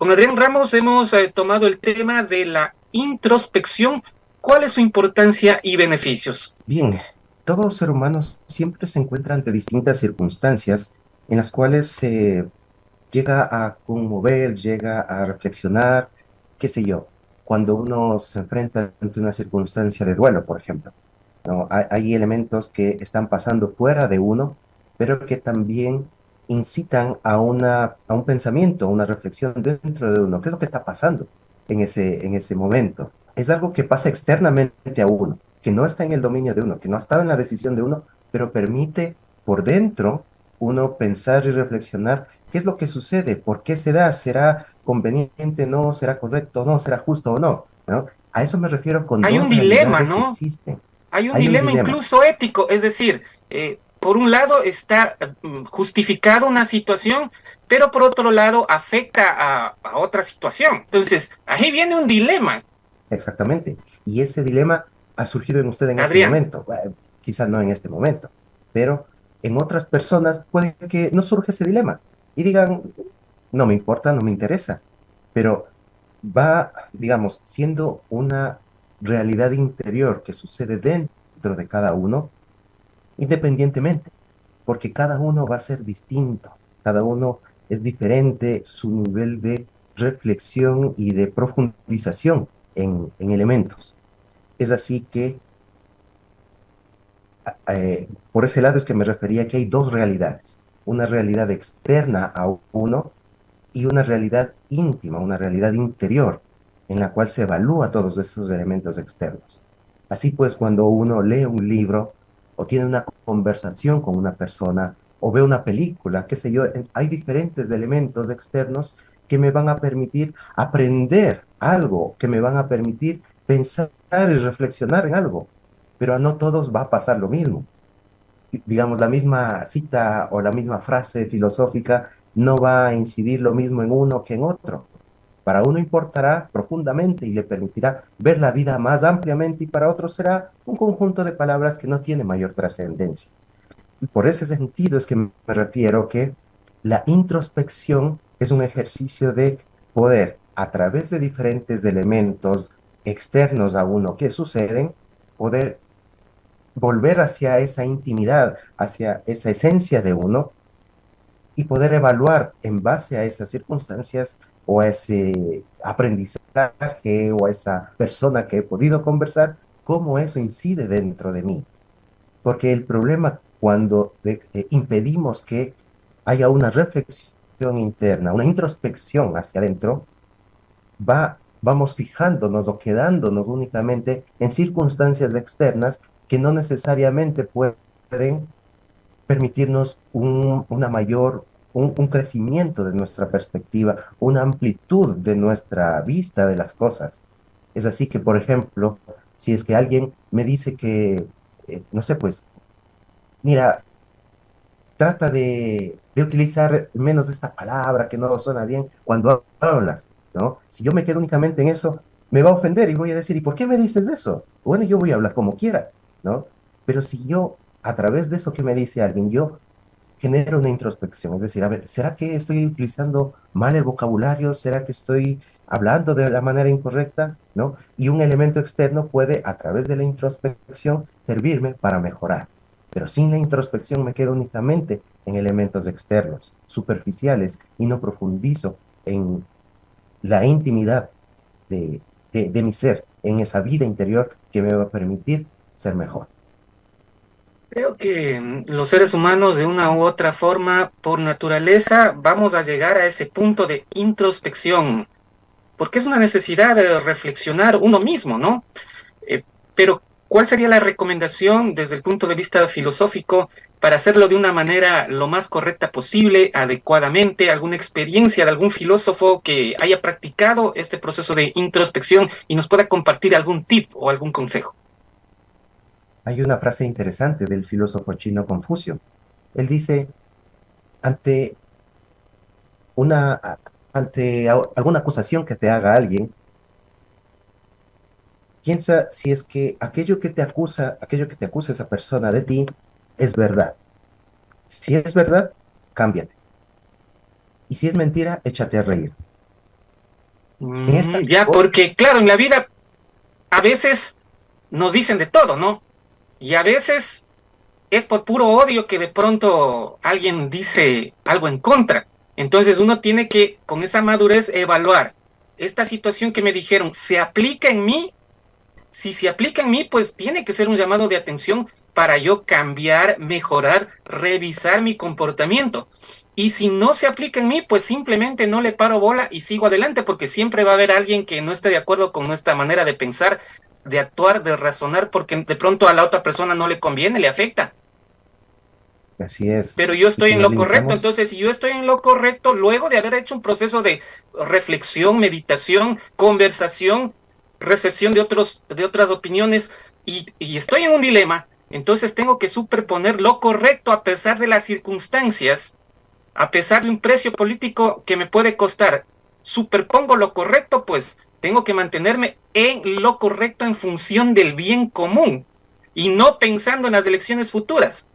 Con Adrián Ramos hemos tomado el tema de la introspección. ¿Cuál es su importancia y beneficios? Bien, todo ser humano siempre se encuentra ante distintas circunstancias en las cuales se llega a conmover, llega a reflexionar, qué sé yo, cuando uno se enfrenta ante una circunstancia de duelo, por ejemplo, ¿no? Hay elementos que están pasando fuera de uno, pero que también incitan a un pensamiento, a una reflexión dentro de uno. ¿Qué es lo que está pasando en ese momento? Es algo que pasa externamente a uno, que no está en el dominio de uno, que no ha estado en la decisión de uno, pero permite por dentro uno pensar y reflexionar qué es lo que sucede, por qué se da, será conveniente, no, será correcto, no, será justo o no, ¿no? A eso me refiero con Hay un dos dilema, realidades que ¿no? existen. Hay un Hay un dilema dilema. incluso ético, es decir, por un lado está justificada una situación, pero por otro lado afecta a otra situación. Entonces, ahí viene un dilema, Exactamente. Y ese dilema ha surgido en usted en este Adrián. momento. Bueno, quizás no en este momento, pero en otras personas puede que no surja ese dilema y digan, no me importa, no me interesa, pero va, digamos, siendo una realidad interior que sucede dentro de cada uno, independientemente, porque cada uno va a ser distinto, cada uno es diferente, su nivel de reflexión y de profundización en elementos. Es así que por ese lado es que me refería que hay dos realidades, una realidad externa a uno y una realidad íntima, una realidad interior, en la cual se evalúa todos esos elementos externos. Así pues, cuando uno lee un libro o tiene una conversación con una persona o ve una película, qué sé yo, hay diferentes elementos externos que me van a permitir aprender algo, que me van a permitir pensar y reflexionar en algo, pero a no todos va a pasar lo mismo. Digamos, la misma cita o la misma frase filosófica no va a incidir lo mismo en uno que en otro. Para uno importará profundamente y le permitirá ver la vida más ampliamente y para otro será un conjunto de palabras que no tiene mayor trascendencia. Y por ese sentido es que me refiero que la introspección es un ejercicio de poder, a través de diferentes elementos externos a uno que suceden, poder volver hacia esa intimidad, hacia esa esencia de uno y poder evaluar en base a esas circunstancias o a ese aprendizaje o a esa persona que he podido conversar, cómo eso incide dentro de mí. Porque el problema cuando impedimos que haya una reflexión interna, una introspección hacia adentro, vamos fijándonos o quedándonos únicamente en circunstancias externas que no necesariamente pueden permitirnos un crecimiento de nuestra perspectiva, una amplitud de nuestra vista de las cosas. Es así que, por ejemplo, si es que alguien me dice que, no sé, pues, mira, trata de utilizar menos esta palabra que no suena bien cuando hablas, ¿no? Si yo me quedo únicamente en eso, me va a ofender y voy a decir, ¿y por qué me dices eso? Bueno, yo voy a hablar como quiera, ¿no? Pero si yo, a través de eso que me dice alguien, yo genero una introspección, es decir, a ver, ¿será que estoy utilizando mal el vocabulario? ¿Será que estoy hablando de la manera incorrecta? ¿No? Y un elemento externo puede, a través de la introspección, servirme para mejorar. Pero sin la introspección me quedo únicamente en elementos externos, superficiales, y no profundizo en la intimidad de mi ser, en esa vida interior que me va a permitir ser mejor. Creo que los seres humanos de una u otra forma, por naturaleza, vamos a llegar a ese punto de introspección, porque es una necesidad de reflexionar uno mismo, ¿no? Eh, pero, ¿cuál sería la recomendación desde el punto de vista filosófico para hacerlo de una manera lo más correcta posible, adecuadamente? ¿Alguna experiencia de algún filósofo que haya practicado este proceso de introspección y nos pueda compartir algún tip o algún consejo? Hay una frase interesante del filósofo chino Confucio. Él dice, ante una, alguna acusación que te haga alguien, piensa si es que aquello que te acusa esa persona de ti es verdad. Si es verdad, cámbiate. Y si es mentira, échate a reír. En esta Ya, labor, porque claro, en la vida a veces nos dicen de todo, ¿no? Y a veces es por puro odio que de pronto alguien dice algo en contra. Entonces uno tiene que, con esa madurez, evaluar esta situación que me dijeron, ¿se aplica en mí? Si se aplica en mí, pues tiene que ser un llamado de atención para yo cambiar, mejorar, revisar mi comportamiento. Y si no se aplica en mí, pues simplemente no le paro bola y sigo adelante, porque siempre va a haber alguien que no esté de acuerdo con nuestra manera de pensar, de actuar, de razonar, porque de pronto a la otra persona no le conviene, le afecta. así es, Pero yo y estoy si en nos lo correcto. limitamos, Entonces, si yo estoy en lo correcto, luego de haber hecho un proceso de reflexión, meditación, conversación, recepción de otras opiniones, y estoy en un dilema, entonces tengo que superponer lo correcto a pesar de las circunstancias, a pesar de un precio político que me puede costar. Superpongo lo correcto, pues tengo que mantenerme en lo correcto en función del bien común y no pensando en las elecciones futuras,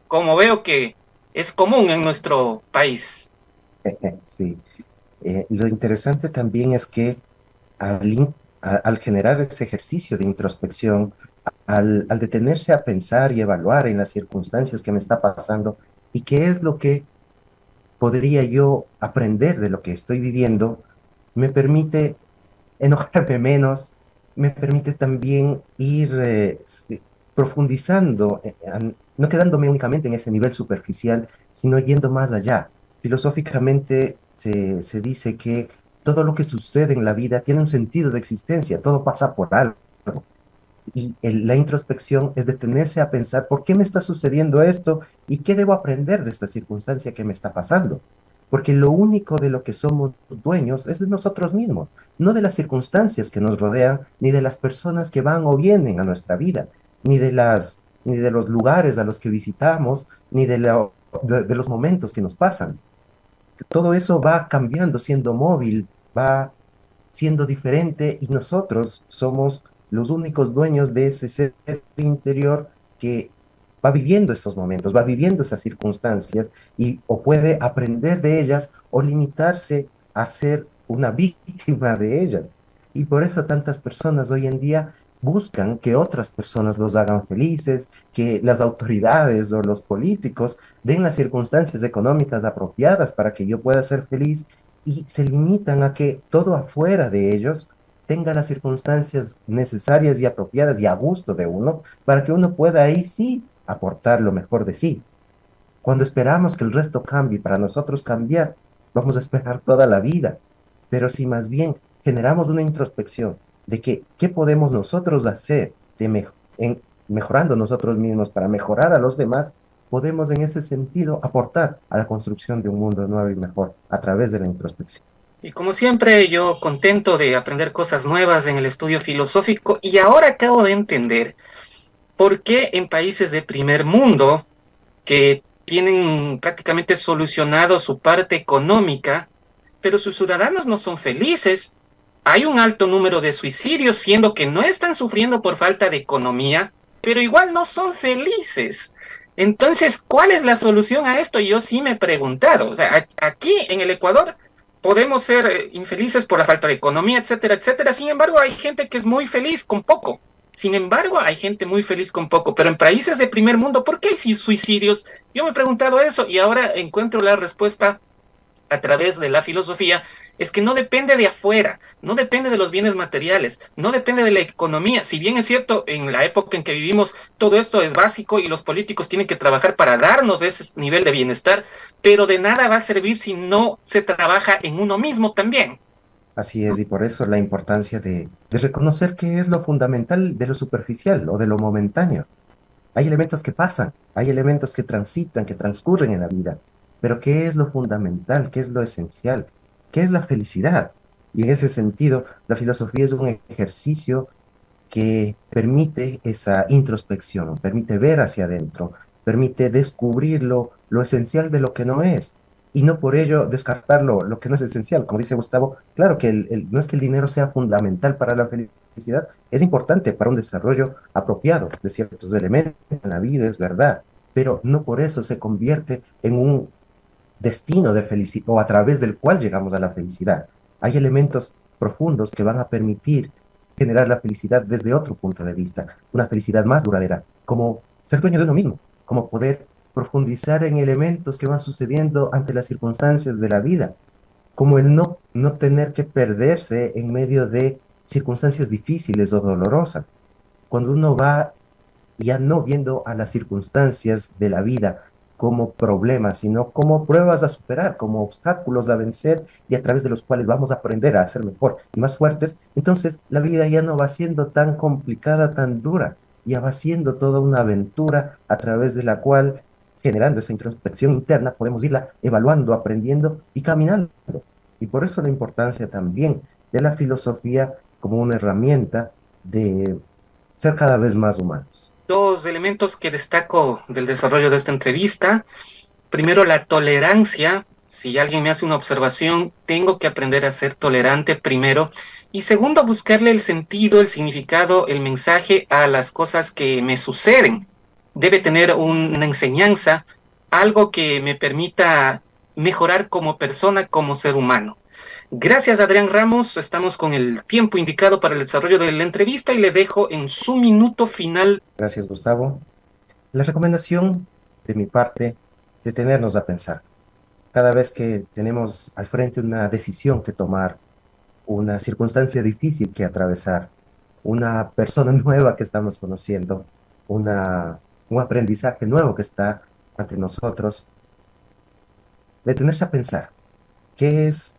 como veo que es común en nuestro país. sí. Lo interesante también es que al generar ese ejercicio de introspección, al detenerse a pensar y evaluar en las circunstancias que me está pasando y qué es lo que podría yo aprender de lo que estoy viviendo, me permite enojarme menos, me permite también ir profundizando, no quedándome únicamente en ese nivel superficial, sino yendo más allá. Filosóficamente se dice que todo lo que sucede en la vida tiene un sentido de existencia, todo pasa por algo. Y la introspección es detenerse a pensar por qué me está sucediendo esto y qué debo aprender de esta circunstancia que me está pasando. Porque lo único de lo que somos dueños es de nosotros mismos, no de las circunstancias que nos rodean, ni de las personas que van o vienen a nuestra vida, ni de los lugares a los que visitamos, ni de los momentos que nos pasan. Todo eso va cambiando, siendo móvil, va siendo diferente y nosotros somos los únicos dueños de ese ser interior que va viviendo estos momentos, va viviendo esas circunstancias y o puede aprender de ellas o limitarse a ser una víctima de ellas. Y por eso tantas personas hoy en día buscan que otras personas los hagan felices, que las autoridades o los políticos den las circunstancias económicas apropiadas para que yo pueda ser feliz y se limitan a que todo afuera de ellos tenga las circunstancias necesarias y apropiadas y a gusto de uno para que uno pueda ahí sí aportar lo mejor de sí. Cuando esperamos que el resto cambie para nosotros cambiar, vamos a esperar toda la vida. Pero si más bien generamos una introspección de que qué podemos nosotros hacer mejorando nosotros mismos para mejorar a los demás, podemos en ese sentido aportar a la construcción de un mundo nuevo y mejor a través de la introspección. Y como siempre, yo contento de aprender cosas nuevas en el estudio filosófico, y ahora acabo de entender por qué en países de primer mundo que tienen prácticamente solucionado su parte económica, pero sus ciudadanos no son felices. Hay un alto número de suicidios, siendo que no están sufriendo por falta de economía, pero igual no son felices. Entonces, ¿cuál es la solución a esto? Yo sí me he preguntado. O sea, aquí en el Ecuador podemos ser infelices por la falta de economía, etcétera, etcétera. Sin embargo, hay gente que es muy feliz con poco. Sin embargo, hay gente muy feliz con poco. Pero en países de primer mundo, ¿por qué hay suicidios? Yo me he preguntado eso y ahora encuentro la respuesta a través de la filosofía. Es que no depende de afuera, no depende de los bienes materiales, no depende de la economía. Si bien es cierto, en la época en que vivimos, todo esto es básico y los políticos tienen que trabajar para darnos ese nivel de bienestar, pero de nada va a servir si no se trabaja en uno mismo también. Así es, y por eso la importancia de reconocer qué es lo fundamental de lo superficial o de lo momentáneo. Hay elementos que pasan, hay elementos que transitan, que transcurren en la vida, pero ¿qué es lo fundamental? ¿Qué es lo esencial? ¿Qué es la felicidad? Y en ese sentido, la filosofía es un ejercicio que permite esa introspección, permite ver hacia adentro, permite descubrir lo esencial de lo que no es y no por ello descartar lo que no es esencial. Como dice Gustavo, claro que no es que el dinero sea fundamental para la felicidad, es importante para un desarrollo apropiado de ciertos elementos en la vida, es verdad, pero no por eso se convierte en un destino de felicidad o a través del cual llegamos a la felicidad. Hay elementos profundos que van a permitir generar la felicidad desde otro punto de vista, una felicidad más duradera, como ser dueño de uno mismo, como poder profundizar en elementos que van sucediendo ante las circunstancias de la vida, como el no tener que perderse en medio de circunstancias difíciles o dolorosas. Cuando uno va ya no viendo a las circunstancias de la vida como problemas, sino como pruebas a superar, como obstáculos a vencer y a través de los cuales vamos a aprender a ser mejor y más fuertes, entonces la vida ya no va siendo tan complicada, tan dura, ya va siendo toda una aventura a través de la cual, generando esa introspección interna, podemos irla evaluando, aprendiendo y caminando. Y por eso la importancia también de la filosofía como una herramienta de ser cada vez más humanos. Dos elementos que destaco del desarrollo de esta entrevista. Primero, la tolerancia. Si alguien me hace una observación, tengo que aprender a ser tolerante primero. Y segundo, buscarle el sentido, el significado, el mensaje a las cosas que me suceden. Debe tener una enseñanza, algo que me permita mejorar como persona, como ser humano. Gracias, Adrián Ramos. Estamos con el tiempo indicado para el desarrollo de la entrevista y le dejo en su minuto final. Gracias, Gustavo. La recomendación de mi parte, detenernos a pensar. Cada vez que tenemos al frente una decisión que tomar, una circunstancia difícil que atravesar, una persona nueva que estamos conociendo, un aprendizaje nuevo que está ante nosotros, detenerse a pensar, ¿qué es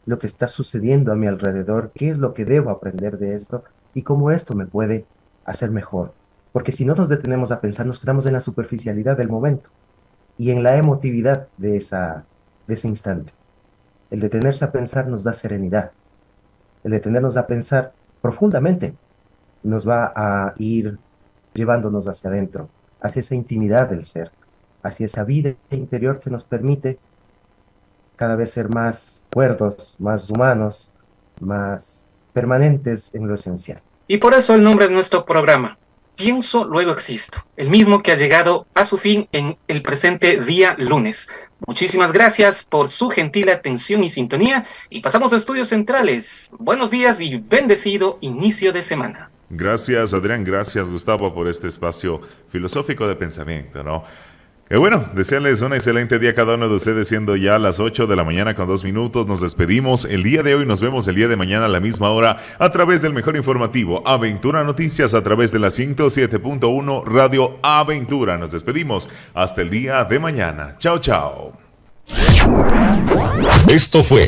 lo que está sucediendo a mi alrededor? ¿Qué es lo que debo aprender de esto? ¿Y cómo esto me puede hacer mejor? Porque si no nos detenemos a pensar, nos quedamos en la superficialidad del momento y en la emotividad de ese instante. El detenerse a pensar nos da serenidad. El detenernos a pensar profundamente nos va a ir llevándonos hacia adentro, hacia esa intimidad del ser, hacia esa vida interior que nos permite cada vez ser más cuerdos, más humanos, más permanentes en lo esencial. Y por eso el nombre de nuestro programa, Pienso, luego existo, el mismo que ha llegado a su fin en el presente día lunes. Muchísimas gracias por su gentil atención y sintonía y pasamos a estudios centrales. Buenos días y bendecido inicio de semana. Gracias, Adrián, gracias, Gustavo, por este espacio filosófico de pensamiento, ¿no? Que bueno, desearles un excelente día a cada uno de ustedes, siendo ya las 8 de la mañana con 2 minutos. Nos despedimos el día de hoy, nos vemos el día de mañana a la misma hora a través del mejor informativo Aventura Noticias, a través de la 107.1 Radio Aventura. Nos despedimos hasta el día de mañana. Chao, chao. Esto fue